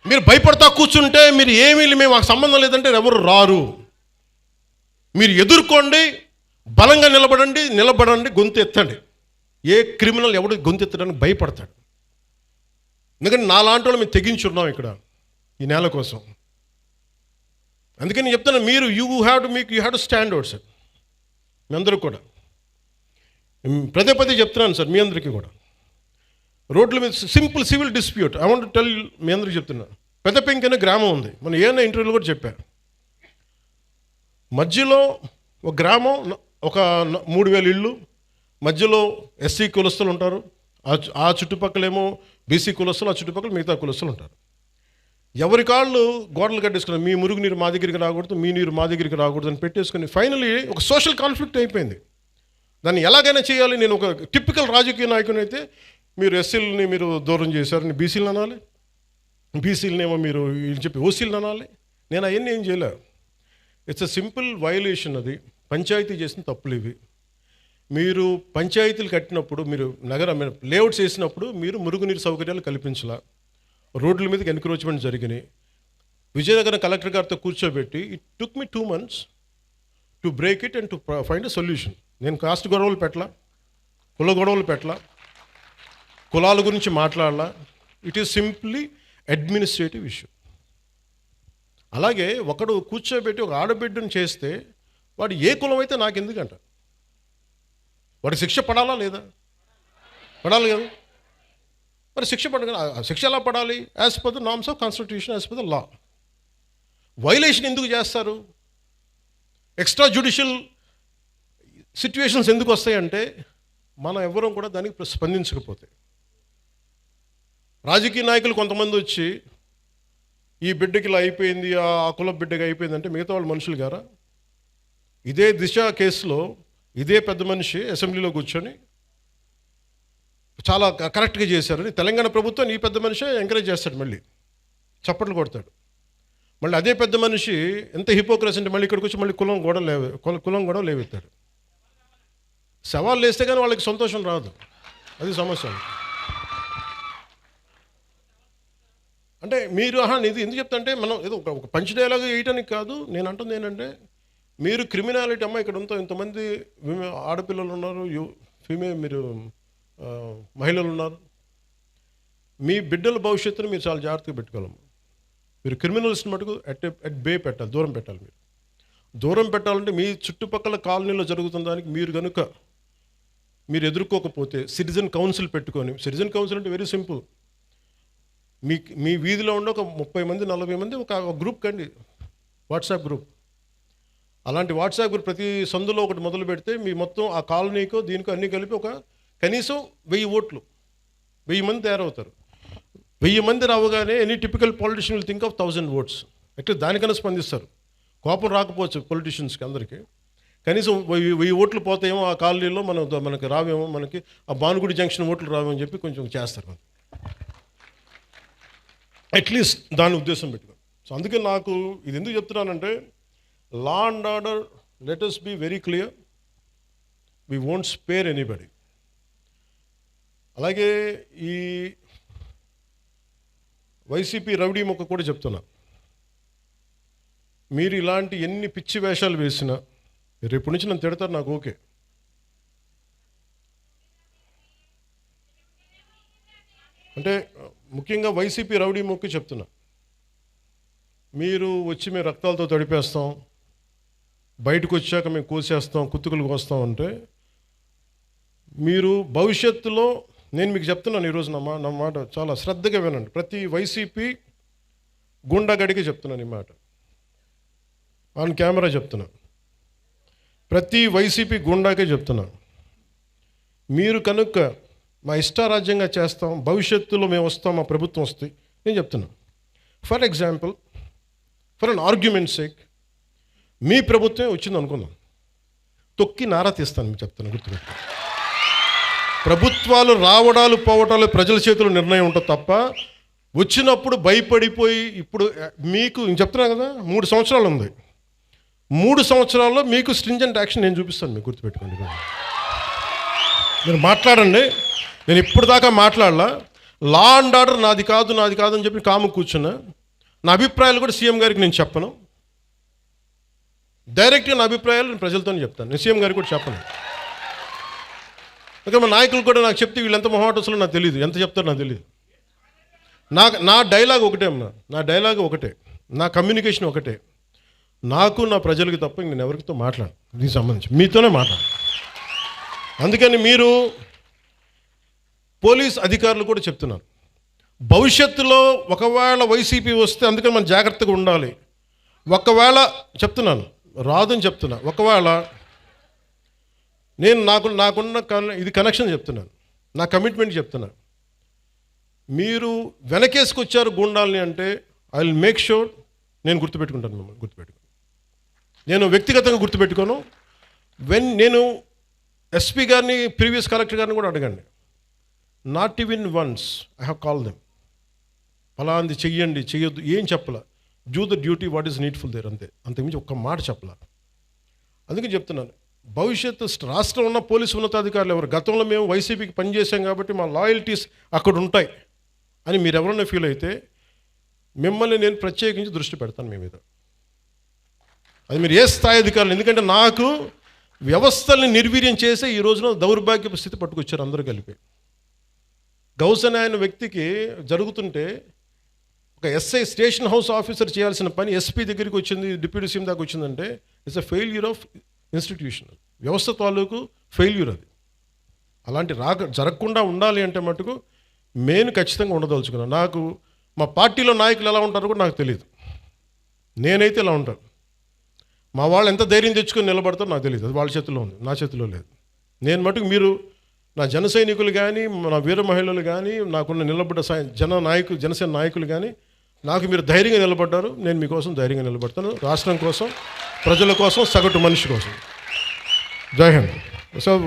Speaker 1: మీరు భయపడతా కూర్చుంటే మేము మాకు సంబంధం లేదంటే ఎవరు రారు. మీరు ఎదుర్కోండి, బలంగా నిలబడండి, గొంతు ఎత్తండి. ఏ క్రిమినల్ ఎవడు గొంతు ఎత్తడానికి భయపడతాడు? ఎందుకంటే నాలాంటి వాళ్ళు మేము తెగించున్నాం ఇక్కడ ఈ నేల కోసం. అందుకని నేను చెప్తాను, you have to stand out sir. మీ అందరూ కూడా పదే చెప్తున్నాను సార్, మీ అందరికీ కూడా. రోడ్ల మీద simple civil dispute I want tell me అందరికీ చెప్తున్నా. పెద్దపెంకి అనే గ్రామం ఉంది. మనం ఏమైనా ఇంటర్వ్యూలో కూడా చెప్పారు. మధ్యలో ఒక గ్రామం, ఒక 3000 ఇళ్ళు, మధ్యలో ఎస్సీ కులస్తులు ఉంటారు, ఆ చుట్టుపక్కలేమో బీసీ కులస్తులు, ఆ చుట్టుపక్కల మిగతా కులస్తులు ఉంటారు. ఎవరి కాళ్ళు గోడలు కట్టేసుకున్నారు. మీ మురుగు నీరు మా దగ్గరికి రాకూడదు, మీ నీరు మా దగ్గరికి రాకూడదు అని పెట్టేసుకుని ఫైనలీ ఒక సోషల్ కాన్ఫ్లిక్ట్ అయిపోయింది. దాన్ని ఎలాగైనా చేయాలి. నేను ఒక టిపికల్ రాజకీయ నాయకుని అయితే, మీరు ఎస్సీలని మీరు దూరం చేశారని బీసీలను అనాలి, బీసీలనేమో మీరు చెప్పి ఓసీలను అనాలి. నేను అవన్నీ ఏం చేయలే. It's a simple violation. అది పంచాయతీ చేసిన తప్పులు ఇవి. మీరు పంచాయతీలు కట్టినప్పుడు, మీరు లేఅవుట్స్ వేసినప్పుడు మీరు మురుగునీరు సౌకర్యాలు కల్పించాల. రోడ్ల మీదకి ఎన్క్రోచ్మెంట్ జరిగినాయి. విజయనగరం కలెక్టర్ గారితో కూర్చోబెట్టి it took me 2 months to break it and to find a solution. నేను కాస్ట్ గొడవలు పెట్టలా, కుల గొడవలు పెట్టలా, కులాల గురించి మాట్లాడాలా. It is simply administrative issue. అలాగే ఒకడు కూర్చోబెట్టి ఒక ఆడబిడ్డను చేస్తే వాడు ఏ కులం అయితే నాకు ఎందుకంట? వాడికి శిక్ష పడాలా లేదా? పడాలి కదా. మరి శిక్ష ఎలా పడాలి? As per the norms of constitution, as per the law. Violation ఎందుకు చేస్తారు? ఎక్స్ట్రా జ్యుడిషియల్ సిచ్యువేషన్స్ ఎందుకు వస్తాయంటే మనం ఎవ్వరం కూడా దానికి స్పందించకపోతే. రాజకీయ నాయకులు కొంతమంది వచ్చి ఈ బిడ్డకి ఇలా అయిపోయింది, ఆ కుల బిడ్డకి అయిపోయింది అంటే మిగతా వాళ్ళు మనుషులు గారా? ఇదే దిశ కేసులో ఇదే పెద్ద మనిషి అసెంబ్లీలో కూర్చొని చాలా కరెక్ట్గా చేశారని తెలంగాణ ప్రభుత్వం ఈ పెద్ద మనిషి ఎంకరేజ్ చేస్తాడు, మళ్ళీ చప్పట్లు కొడతాడు. మళ్ళీ అదే పెద్ద మనిషి ఎంత హిపోక్రసీ అంటే మళ్ళీ ఇక్కడికి వచ్చి మళ్ళీ కులం గొడవ లేవెత్తాడు. సవాళ్ళు వేస్తే కానీ వాళ్ళకి సంతోషం రాదు. అది సమస్య. అంటే మీరు ఇది ఎందుకు చెప్తా అంటే, మనం ఏదో ఒక పంచ్ డైలాగ్ వేయటానికి కాదు. నేను అంటుంది ఏంటంటే, మీరు క్రిమినాలిటీ ఇక్కడ ఇంతమంది ఆడపిల్లలు ఉన్నారు, మీరు మహిళలు ఉన్నారు. మీ బిడ్డల భవిష్యత్తును మీరు చాలా జాగ్రత్తగా పెట్టుకోవాలి. మీరు క్రిమినల్స్ని మటుకు అట్ బే పెట్టాలి, దూరం పెట్టాలి. దూరం పెట్టాలంటే మీ చుట్టుపక్కల కాలనీలో జరుగుతున్న దానికి మీరు ఎదుర్కోకపోతే సిటిజన్ కౌన్సిల్ పెట్టుకొని, సిటిజన్ కౌన్సిల్ అంటే వెరీ సింపుల్. మీ వీధిలో ఉండే ఒక 30 మంది 40 మంది ఒక గ్రూప్ కండి, వాట్సాప్ గ్రూప్. అలాంటి వాట్సాప్ గ్రూప్ ప్రతి సందులో ఒకటి మొదలు పెడితే మీ మొత్తం ఆ కాలనీకో దీనికో అన్నీ కలిపి ఒక కనీసం 1000 ఓట్లు, 1000 మంది తయారవుతారు. 1000 మంది రావగానే any typical politician will think of 1000 votes. అట్లా దానికన్నా స్పందిస్తారు. కోపం రాకపోవచ్చు పొలిటీషియన్స్కి అందరికీ, కనీసం 1000 ఓట్లు పోతాయేమో ఆ కాలనీలో, మనకి రావేమో, మనకి ఆ భానుగుడి జంక్షన్ ఓట్లు రావేమో అని చెప్పి కొంచెం చేస్తారు. అట్లీస్ట్ దాని ఉద్దేశం పెట్టుకోండి. సో అందుకే నాకు ఇది ఎందుకు చెప్తున్నానంటే, law and order, let us be very clear, we won't spare anybody. అలాగే ఈ వైసీపీ రౌడీ మొక్క కూడా చెప్తున్నా, మీరు ఇలాంటి ఎన్ని పిచ్చి వేషాలు వేసినా రేపు నుంచి నన్ను తిడతారు, నాకు ఓకే. అంటే ముఖ్యంగా వైసీపీ రౌడీ మొక్కి చెప్తున్నా, మీరు వచ్చి మేము రక్తాలతో తడిపేస్తాం, బయటకు వచ్చాక మేము కోసేస్తాం, కుత్తుకులు కోస్తాం అంటే, మీరు భవిష్యత్తులో, నేను మీకు చెప్తున్నాను ఈరోజు నా మాట చాలా శ్రద్ధగా వినండి. ప్రతి వైసీపీ గుండాగడికి చెప్తున్నాను ఈ మాట, ఆన్ కెమెరా చెప్తున్నా, ప్రతి వైసీపీ గుండాకే చెప్తున్నా, మీరు కనుక మా ఇష్టారాజ్యంగా చేస్తాం, భవిష్యత్తులో మేము వస్తాం, మా ప్రభుత్వం వస్తుంది, నేను చెప్తున్నా. For example, for an argument sake, మీ ప్రభుత్వమే వచ్చింది అనుకుందాం, తొక్కి నారా తీస్తాను మీకు చెప్తాను, గుర్తుపెట్టు. ప్రభుత్వాలు రావడాలు పోవటాలు ప్రజల చేతుల్లో నిర్ణయం ఉంటుంది తప్ప, వచ్చినప్పుడు భయపడిపోయి, ఇప్పుడు మీకు నేను చెప్తున్నా కదా, 3 సంవత్సరాలు ఉంది, 3 సంవత్సరాల్లో మీకు స్ట్రింజెంట్ యాక్షన్ నేను చూపిస్తాను, మీకు గుర్తుపెట్టుకోండి. మీరు మాట్లాడండి, నేను ఇప్పుడు దాకా మాట్లాడలా. లా అండ్ ఆర్డర్ నాది కాదు అని చెప్పి కాము కూర్చున్నా. నా అభిప్రాయాలు కూడా సీఎం గారికి నేను చెప్పను, డైరెక్ట్గా నా అభిప్రాయాలు నేను ప్రజలతోనే చెప్తాను, నేను సీఎం గారికి కూడా చెప్పను. ఇంకా మా నాయకులు కూడా నాకు చెప్తే వీళ్ళు ఎంత మొహాటసులో నాకు తెలియదు, ఎంత చెప్తారో నాకు తెలియదు. నా డైలాగ్ ఒకటే అమ్మా, నా డైలాగ్ ఒకటే, నా కమ్యూనికేషన్ ఒకటే, నాకు నా ప్రజలకి తప్ప నేను ఎవరితో మాట్లాడు, దీనికి సంబంధించి మీతోనే మాట్లాడు. అందుకని మీరు పోలీస్ అధికారులు కూడా చెప్తున్నారు, భవిష్యత్తులో ఒకవేళ వైసీపీ వస్తే, అందుకని మనం జాగ్రత్తగా ఉండాలి. ఒకవేళ చెప్తున్నాను, రాదని చెప్తున్నా, ఒకవేళ నేను నాకున్న ఇది కనెక్షన్ చెప్తున్నాను, నా కమిట్మెంట్ చెప్తున్నాను. మీరు వెనకేసుకొచ్చారు గూండాల్ని అంటే, ఐ విల్ మేక్ షూర్ నేను గుర్తుపెట్టుకుంటాను, మిమ్మల్ని గుర్తుపెట్టుకుని, నేను వ్యక్తిగతంగా గుర్తుపెట్టుకోను. నేను ఎస్పీ గారిని, ప్రీవియస్ కలెక్టర్ గారిని కూడా అడగండి, not even once I have call them, ఫలాంది చెయ్యండి చెయ్యొద్దు ఏం చెప్పలా, do the duty what is needful there, అంతకుమించి ఒక్క మాట చెప్పలా. అందుకని చెప్తున్నాను, భవిష్యత్తు రాష్ట్రంలో ఉన్న పోలీసు ఉన్నతాధికారులు ఎవరు, గతంలో మేము వైసీపీకి పనిచేసాం కాబట్టి మా లాయల్టీస్ అక్కడ ఉంటాయి అని మీరు ఎవరన్నా ఫీల్ అయితే, మిమ్మల్ని నేను ప్రత్యేకించి దృష్టి పెడతాను మీ మీద. అది మీరు ఏ స్థాయి అధికారులు, ఎందుకంటే నాకు వ్యవస్థల్ని నిర్వీర్యం చేసే ఈ రోజున దౌర్భాగ్యపు స్థితి పట్టుకొచ్చారు అందరూ కలిపి. గౌసన్ అనే వ్యక్తికి జరుగుతుంటే, ఒక ఎస్ఐ స్టేషన్ హౌస్ ఆఫీసర్ చేయాల్సిన పని ఎస్పీ దగ్గరికి వచ్చింది, డిప్యూటీ సీఎం దాకా వచ్చిందంటే, it's a failure of institution, వ్యవస్థ తాలూకు ఫెయిల్యూర్ అది. అలాంటి జరగకుండా ఉండాలి అంటే మటుకు నేను ఖచ్చితంగా ఉండదలుచుకున్నాను. నాకు మా పార్టీలో నాయకులు ఎలా ఉంటారో కూడా నాకు తెలియదు, నేనైతే ఇలా ఉంటాను. మా వాళ్ళు ఎంత ధైర్యం తెచ్చుకొని నిలబడతారో నాకు తెలియదు, అది వాళ్ళ చేతిలో ఉంది, నా చేతిలో లేదు. నేను మటుకు మీరు నా జన సైనికులు కానీ, నా వీర మహిళలు కానీ, నాకున్న నిలబడ్డ జనసేన నాయకులు కానీ, నాకు మీరు ధైర్యంగా నిలబడ్డారు, నేను మీకోసం ధైర్యంగా నిలబడతాను, రాష్ట్రం కోసం, ప్రజల కోసం, సగటు మనిషి కోసం. జై హింద్. సో